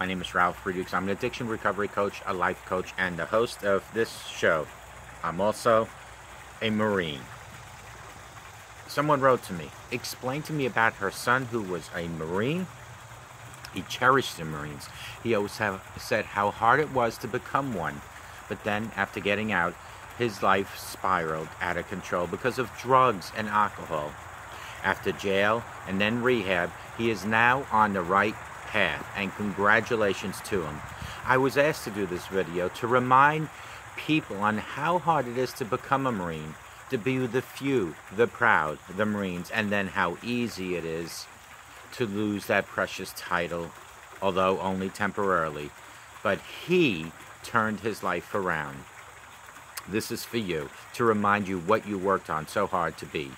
My name is Ralf Friedrichs. I'm an addiction recovery coach, a life coach, and the host of this show. I'm also a Marine. Someone wrote to me, explained to me about her son who was a Marine. He cherished the Marines. He always said how hard it was to become one. But then, after getting out, his life spiraled out of control because of drugs and alcohol. After jail and then rehab, he is now on the right path, and congratulations to him. I was asked to do this video to remind people on how hard it is to become a Marine, to be the few, the proud, the Marines, and then how easy it is to lose that precious title, although only temporarily. But he turned his life around. This is for you, to remind you what you worked on so hard to be.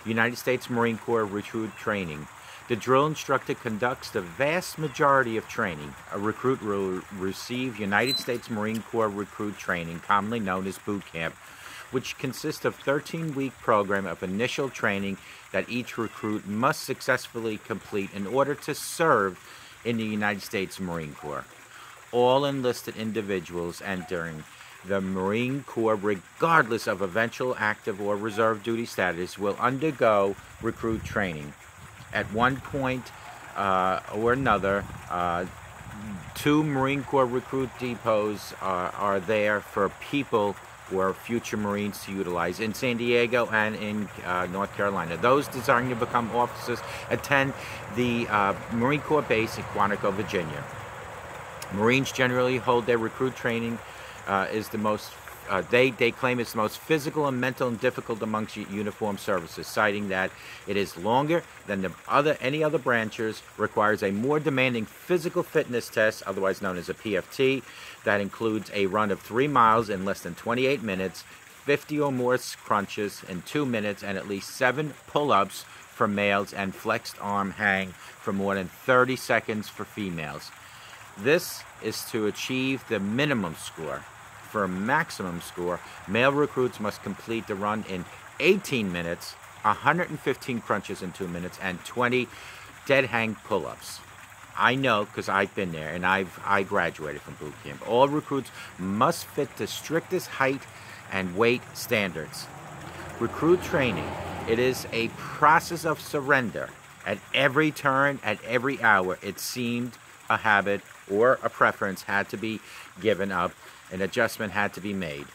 United States Marine Corps recruit training. The drill instructor conducts the vast majority of training. A recruit will receive United States Marine Corps recruit training, commonly known as boot camp, which consists of a 13-week program of initial training that each recruit must successfully complete in order to serve in the United States Marine Corps. All enlisted individuals entering the Marine Corps, regardless of eventual active or reserve duty status, will undergo recruit training. At one point or another, 2 Marine Corps recruit depots are there for people who are future Marines to utilize in San Diego and in North Carolina. Those desiring to become officers attend the Marine Corps base in Quantico, Virginia. Marines generally hold their recruit training is the most, they claim it's the most physical and mental and difficult amongst uniformed services, citing that it is longer than any other branches, requires a more demanding physical fitness test, otherwise known as a PFT, that includes a run of 3 miles in less than 28 minutes, 50 or more crunches in 2 minutes, and at least 7 pull-ups for males and flexed arm hang for more than 30 seconds for females. This is to achieve the minimum score. For a maximum score, male recruits must complete the run in 18 minutes, 115 crunches in 2 minutes, and 20 dead hang pull-ups. I know because I've been there, and I graduated from boot camp. All recruits must fit the strictest height and weight standards. Recruit training, it is a process of surrender. At every turn, at every hour, it seemed a habit or a preference had to be given up. An adjustment had to be made.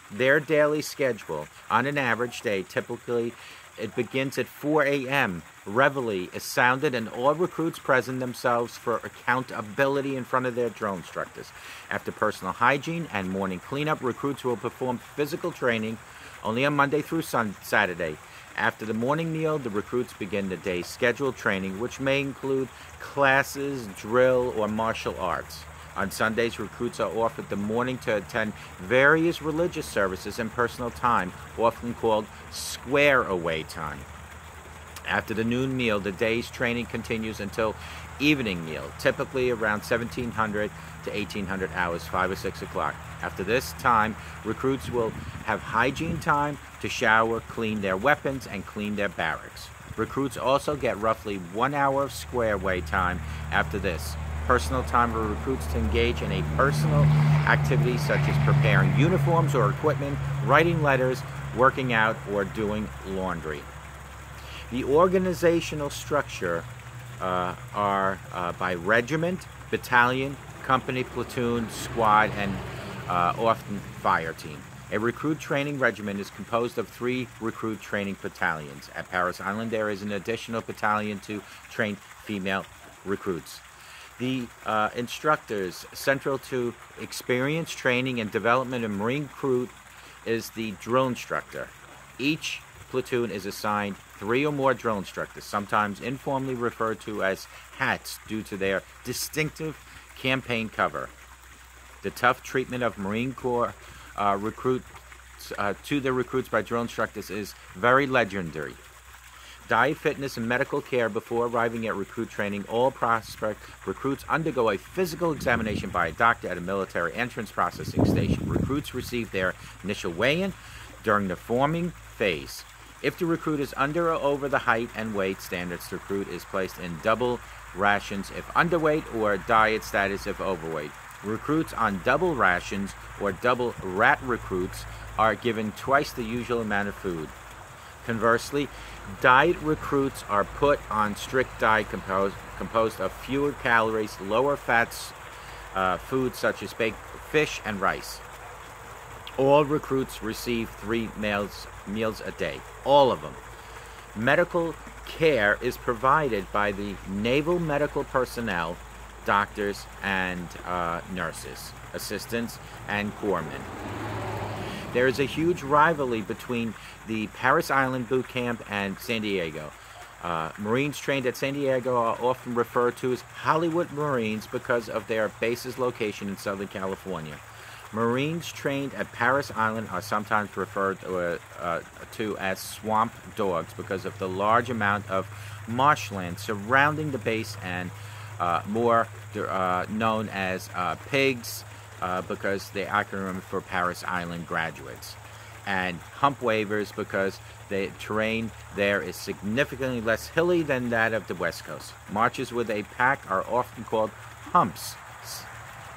Their daily schedule, on an average day, typically it begins at 4 a.m. Reveille is sounded, and all recruits present themselves for accountability in front of their drill instructors. After personal hygiene and morning cleanup, recruits will perform physical training only on Monday through Saturday. After the morning meal, the recruits begin the day's scheduled training, which may include classes, drill, or martial arts. On Sundays, recruits are offered the morning to attend various religious services and personal time, often called square away time. After the noon meal, the day's training continues until evening meal, typically around 1700 to 1800 hours, 5 or 6 o'clock. After this time, recruits will have hygiene time to shower, clean their weapons, and clean their barracks. Recruits also get roughly 1 hour of square away time after this. Personal time for recruits to engage in a personal activity such as preparing uniforms or equipment, writing letters, working out, or doing laundry. The organizational structure are by regiment, battalion, company, platoon, squad, and often fire team. A recruit training regiment is composed of 3 recruit training battalions. At Paris Island, there is an additional battalion to train female recruits. The instructors central to experience, training, and development of Marine recruit is the drill instructor. Each platoon is assigned 3 or more drill instructors, sometimes informally referred to as hats due to their distinctive campaign cover. The tough treatment of Marine Corps recruits to the recruits by drill instructors is very legendary. Diet, fitness, and medical care before arriving at recruit training. All prospect recruits undergo a physical examination by a doctor at a military entrance processing station. Recruits receive their initial weigh-in during the forming phase. If the recruit is under or over the height and weight standards, the recruit is placed in double rations if underweight or diet status if overweight. Recruits on double rations or double rat recruits are given twice the usual amount of food. Conversely, diet recruits are put on strict diet composed of fewer calories, lower fats, foods such as baked fish and rice. All recruits receive 3 meals a day, all of them. Medical care is provided by the naval medical personnel, doctors and nurses, assistants and corpsmen. There is a huge rivalry between the Parris Island boot camp and San Diego. Marines trained at San Diego are often referred to as Hollywood Marines because of their base's location in Southern California. Marines trained at Parris Island are sometimes referred to as swamp dogs because of the large amount of marshland surrounding the base, and more known as pigs because the acronym for Parris Island graduates, and hump wavers because the terrain there is significantly less hilly than that of the West Coast. Marches with a pack are often called humps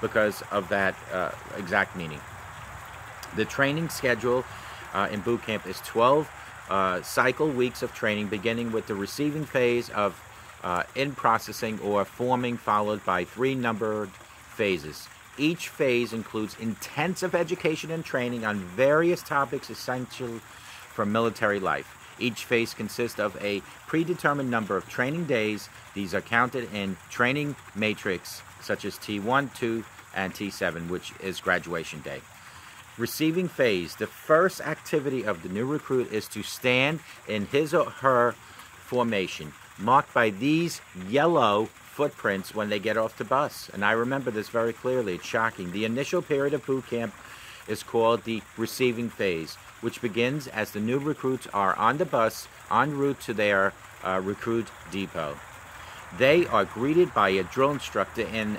because of that exact meaning. The training schedule in boot camp is 12 cycle weeks of training, beginning with the receiving phase of in processing or forming, followed by 3 numbered phases. Each phase includes intensive education and training on various topics essential for military life. Each phase consists of a predetermined number of training days. These are counted in training matrix, such as T1, 2, and T7, which is graduation day. Receiving phase. The first activity of the new recruit is to stand in his or her formation, marked by these yellow footprints when they get off the bus. And I remember this very clearly. It's shocking. The initial period of boot camp is called the receiving phase, which begins as the new recruits are on the bus en route to their recruit depot. They are greeted by a drill instructor in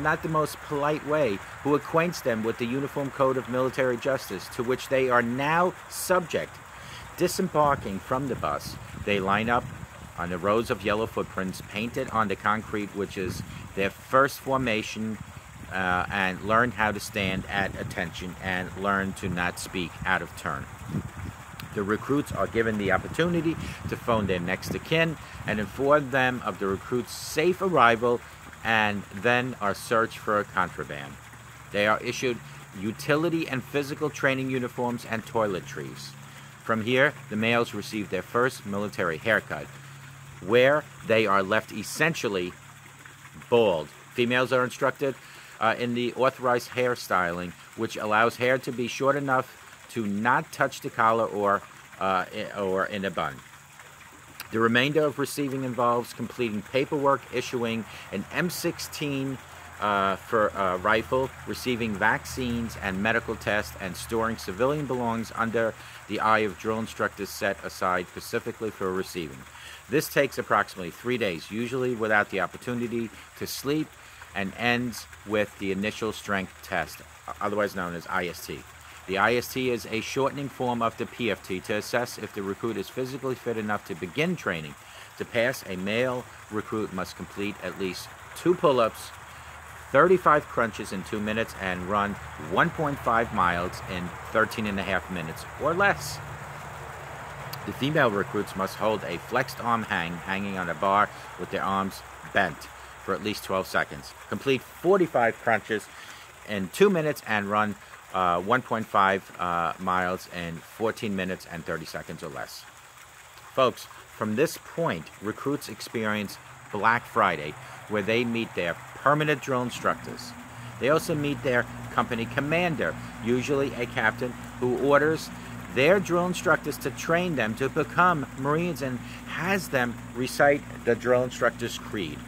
not the most polite way, who acquaints them with the Uniform Code of Military Justice, to which they are now subject. Disembarking from the bus, they line up on the rows of yellow footprints painted on the concrete, which is their first formation, and learn how to stand at attention and learn to not speak out of turn. The recruits are given the opportunity to phone their next of kin and inform them of the recruit's safe arrival, and then are searched for contraband. They are issued utility and physical training uniforms and toiletries. From here, the males receive their first military haircut, where they are left essentially bald. Females are instructed in the authorized hairstyling, which allows hair to be short enough to not touch the collar or in a bun. The remainder of receiving involves completing paperwork, issuing an M16 for a rifle, receiving vaccines and medical tests, and storing civilian belongings under the eye of drill instructors set aside specifically for receiving. This takes approximately 3 days, usually without the opportunity to sleep, and ends with the initial strength test, otherwise known as IST. The IST is a shortening form of the PFT to assess if the recruit is physically fit enough to begin training. To pass, a male recruit must complete at least 2 pull-ups, 35 crunches in 2 minutes, and run 1.5 miles in 13.5 minutes or less. The female recruits must hold a flexed arm hanging on a bar with their arms bent for at least 12 seconds. Complete 45 crunches in 2 minutes and run 1.5 miles in 14 minutes and 30 seconds or less. Folks, from this point, recruits experience Black Friday, where they meet their permanent drill instructors. They also meet their company commander, usually a captain, who orders their drill instructors to train them to become Marines and has them recite the drill instructor's creed.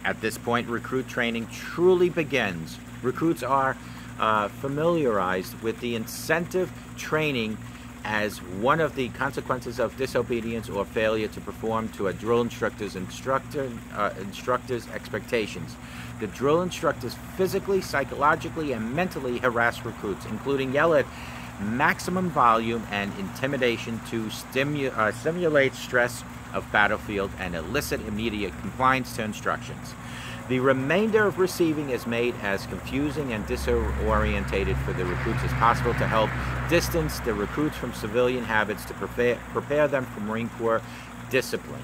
At this point, recruit training truly begins. Recruits are familiarized with the incentive training as one of the consequences of disobedience or failure to perform to a drill instructor's expectations. The drill instructors physically, psychologically, and mentally harass recruits, including yell at maximum volume and intimidation to simulate stress of battlefield and elicit immediate compliance to instructions. The remainder of receiving is made as confusing and disorientated for the recruits as possible to help distance the recruits from civilian habits to prepare them for Marine Corps discipline.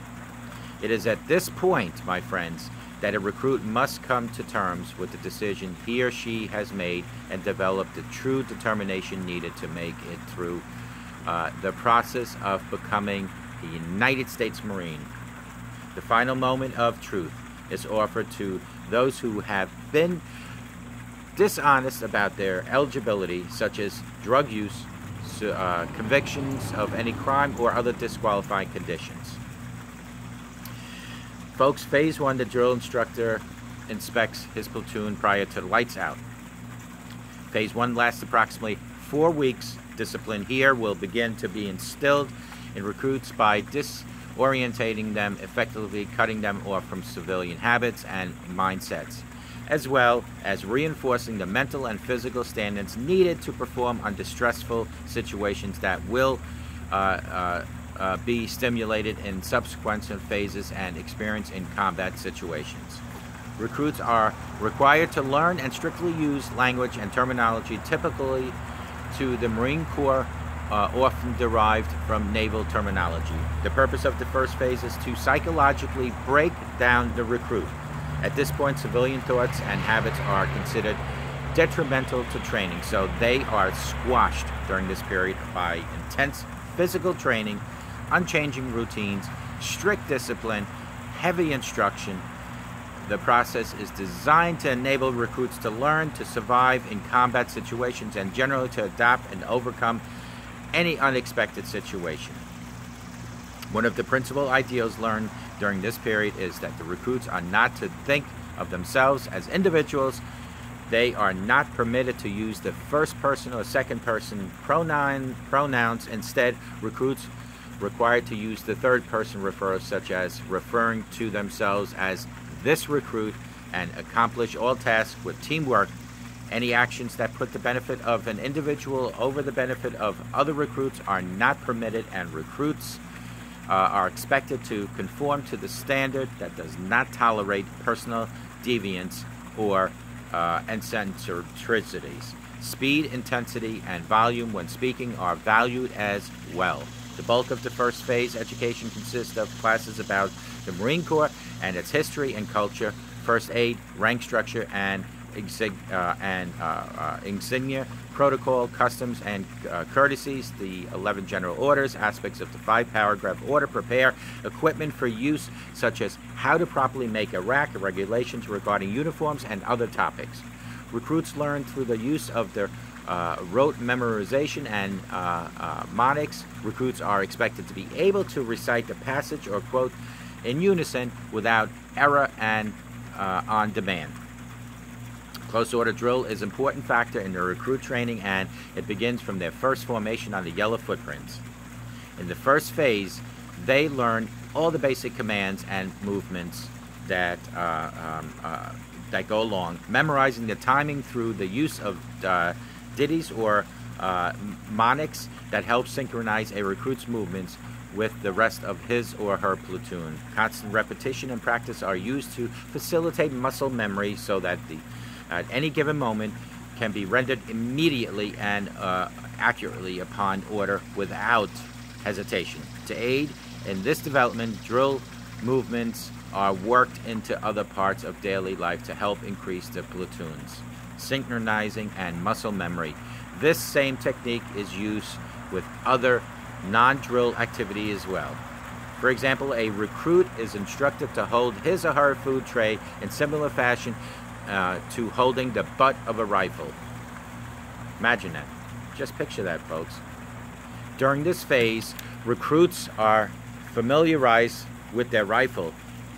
It is at this point, my friends, that a recruit must come to terms with the decision he or she has made and develop the true determination needed to make it through the process of becoming a United States Marine. The final moment of truth is offered to those who have been dishonest about their eligibility, such as drug use, convictions of any crime, or other disqualifying conditions. Folks, Phase 1, the drill instructor inspects his platoon prior to lights out. Phase 1 lasts approximately 4 weeks. Discipline here will begin to be instilled in recruits by disorientating them, effectively cutting them off from civilian habits and mindsets, as well as reinforcing the mental and physical standards needed to perform under stressful situations that will be stimulated in subsequent phases and experience in combat situations. Recruits are required to learn and strictly use language and terminology typically to the Marine Corps, often derived from naval terminology. The purpose of the first phase is to psychologically break down the recruit. At this point, civilian thoughts and habits are considered detrimental to training, so they are squashed during this period by intense physical training, unchanging routines, strict discipline, heavy instruction. The process is designed to enable recruits to learn to survive in combat situations and generally to adapt and overcome any unexpected situation. One of the principal ideals learned during this period is that the recruits are not to think of themselves as individuals. They are not permitted to use the first person or second person pronouns. Instead, recruits required to use the third person referrals, such as referring to themselves as this recruit, and accomplish all tasks with teamwork. Any actions that put the benefit of an individual over the benefit of other recruits are not permitted, and recruits are expected to conform to the standard that does not tolerate personal deviance or eccentricities. Speed, intensity, and volume when speaking are valued as well. The bulk of the first phase education consists of classes about the Marine Corps and its history and culture, first aid, rank structure, and insignia, protocol, customs, and courtesies, the 11 general orders, aspects of the 5-paragraph order, prepare, equipment for use, such as how to properly make a rack, regulations regarding uniforms, and other topics. Recruits learn through the use of their rote memorization and mnemonics. Recruits are expected to be able to recite the passage or quote in unison without error and on demand. Close order drill is an important factor in the recruit training, and it begins from their first formation on the yellow footprints. In the first phase, they learn all the basic commands and movements that go along, memorizing the timing through the use of ditties or mnemonics that help synchronize a recruit's movements with the rest of his or her platoon. Constant repetition and practice are used to facilitate muscle memory so that at any given moment can be rendered immediately and accurately upon order without hesitation. To aid in this development, drill movements are worked into other parts of daily life to help increase the platoon's synchronizing and muscle memory. This same technique is used with other non-drill activity as well. For example, a recruit is instructed to hold his or her food tray in similar fashion to holding the butt of a rifle. Imagine that. Just picture that, folks. During this phase, recruits are familiarized with their rifle.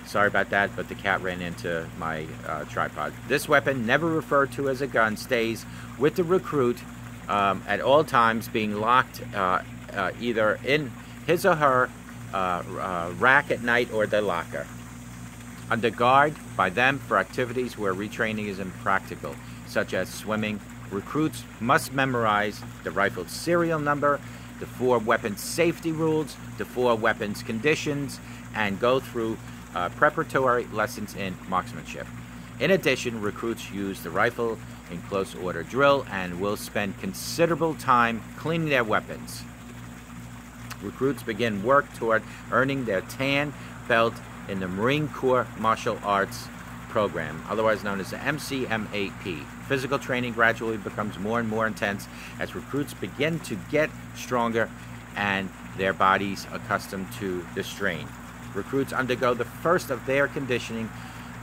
Sorry about that, but the cat ran into my tripod. This weapon, never referred to as a gun, stays with the recruit at all times, being locked either in his or her rack at night or their locker, under guard by them for activities where retraining is impractical, such as swimming Recruits must memorize the rifle serial number, the 4 weapons safety rules, the 4 weapons conditions, and go through preparatory lessons in marksmanship. In addition, recruits use the rifle in close order drill and will spend considerable time cleaning their weapons. Recruits begin work toward earning their tan belt in the Marine Corps Martial Arts Program, otherwise known as the MCMAP. Physical training gradually becomes more and more intense as recruits begin to get stronger and their bodies accustomed to the strain. Recruits undergo the first of their conditioning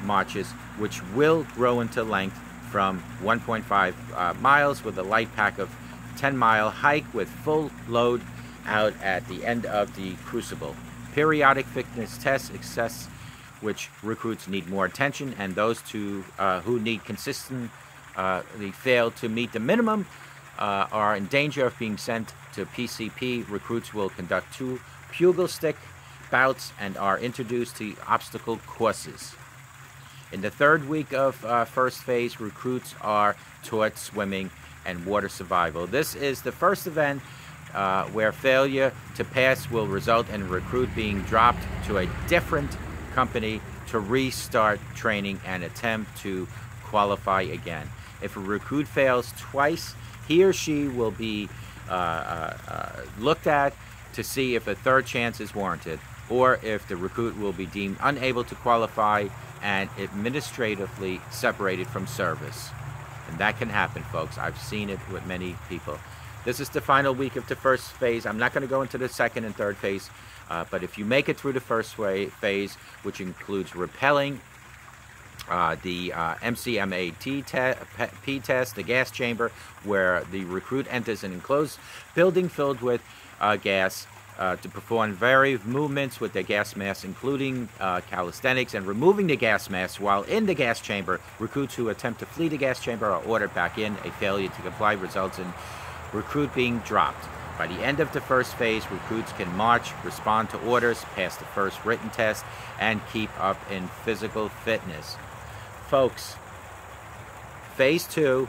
marches, which will grow into length from 1.5 miles with a light pack of 10-mile hike with full load out at the end of the crucible. Periodic fitness tests assess which recruits need more attention, and those who need consistently fail to meet the minimum are in danger of being sent to PCP. Recruits will conduct 2 pugil stick bouts and are introduced to obstacle courses. In the 3rd week of first phase, recruits are taught swimming and water survival. This is the first event where failure to pass will result in a recruit being dropped to a different company to restart training and attempt to qualify again. If a recruit fails twice, he or she will be looked at to see if a 3rd chance is warranted, or if the recruit will be deemed unable to qualify and administratively separated from service. And that can happen, folks. I've seen it with many people. This is the final week of the first phase. I'm not going to go into the 2nd and 3rd phase, but if you make it through the first phase, which includes rappelling, the MCMAP test, the gas chamber, where the recruit enters an enclosed building filled with gas to perform various movements with their gas mask, including calisthenics, and removing the gas mask while in the gas chamber. Recruits who attempt to flee the gas chamber are ordered back in. A failure to comply results in recruit being dropped. By the end of the first phase, recruits can march, respond to orders, pass the first written test, and keep up in physical fitness. Folks, phase 2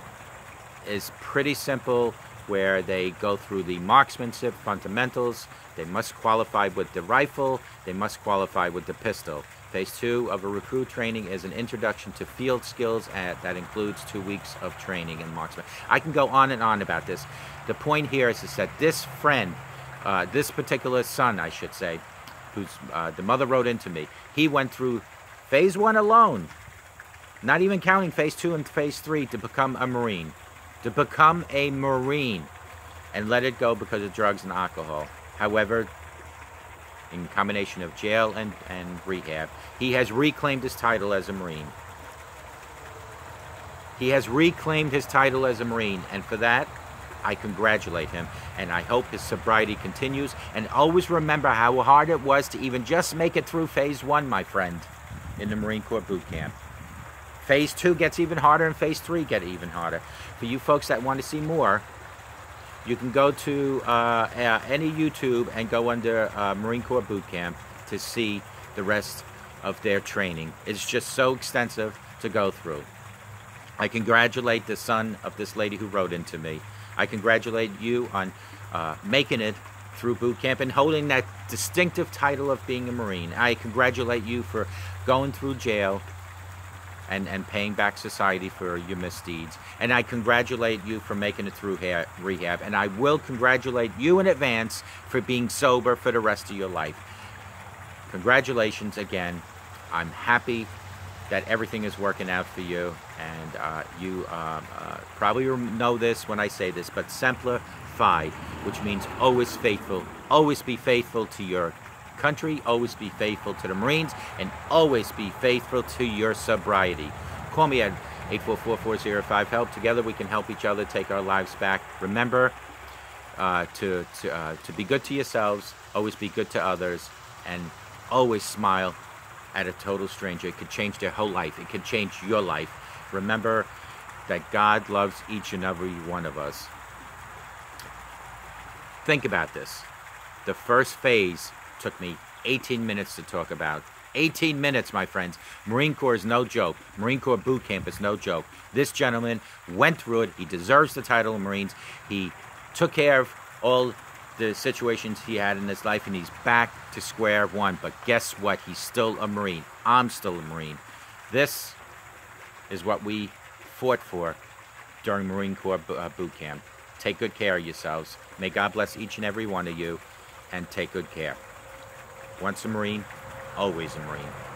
is pretty simple, where they go through the marksmanship fundamentals. They must qualify with the rifle. They must qualify with the pistol. Phase 2 of a recruit training is an introduction to field skills that includes 2 weeks of training in marksman. I can go on and on about this. The point here is that this friend, this particular son, I should say, who's the mother wrote into me, he went through phase 1 alone, not even counting phase 2 and phase 3, to become a Marine. To become a Marine, and let it go because of drugs and alcohol. However, in combination of jail and rehab, he has reclaimed his title as a Marine. He has reclaimed his title as a Marine, and for that, I congratulate him, and I hope his sobriety continues. And always remember how hard it was to even just make it through phase 1, my friend, in the Marine Corps boot camp. Phase 2 gets even harder, and phase 3 gets even harder. For you folks that want to see more, you can go to any YouTube and go under Marine Corps Boot Camp to see the rest of their training. It's just so extensive to go through. I congratulate the son of this lady who wrote into me. I congratulate you on making it through boot camp and holding that distinctive title of being a Marine. I congratulate you for going through jail and paying back society for your misdeeds. And I congratulate you for making it through rehab. And I will congratulate you in advance for being sober for the rest of your life. Congratulations again. I'm happy that everything is working out for you. And you probably know this when I say this, but simplified, which means always faithful. Always be faithful to your country, always be faithful to the Marines, and always be faithful to your sobriety. Call me at 844-405-HELP. Together we can help each other take our lives back. Remember to be good to yourselves, always be good to others, and always smile at a total stranger. It could change their whole life. It could change your life. Remember that God loves each and every one of us. Think about this. The first phase took me 18 minutes to talk about. 18 minutes, my friends. Marine Corps is no joke. Marine Corps boot camp is no joke. This gentleman went through it. He deserves the title of Marines. He took care of all the situations he had in his life, and he's back to square one. But guess what? He's still a Marine. I'm still a Marine. This is what we fought for during Marine Corps boot camp. Take good care of yourselves. May God bless each and every one of you, and take good care. Once a Marine, always a Marine.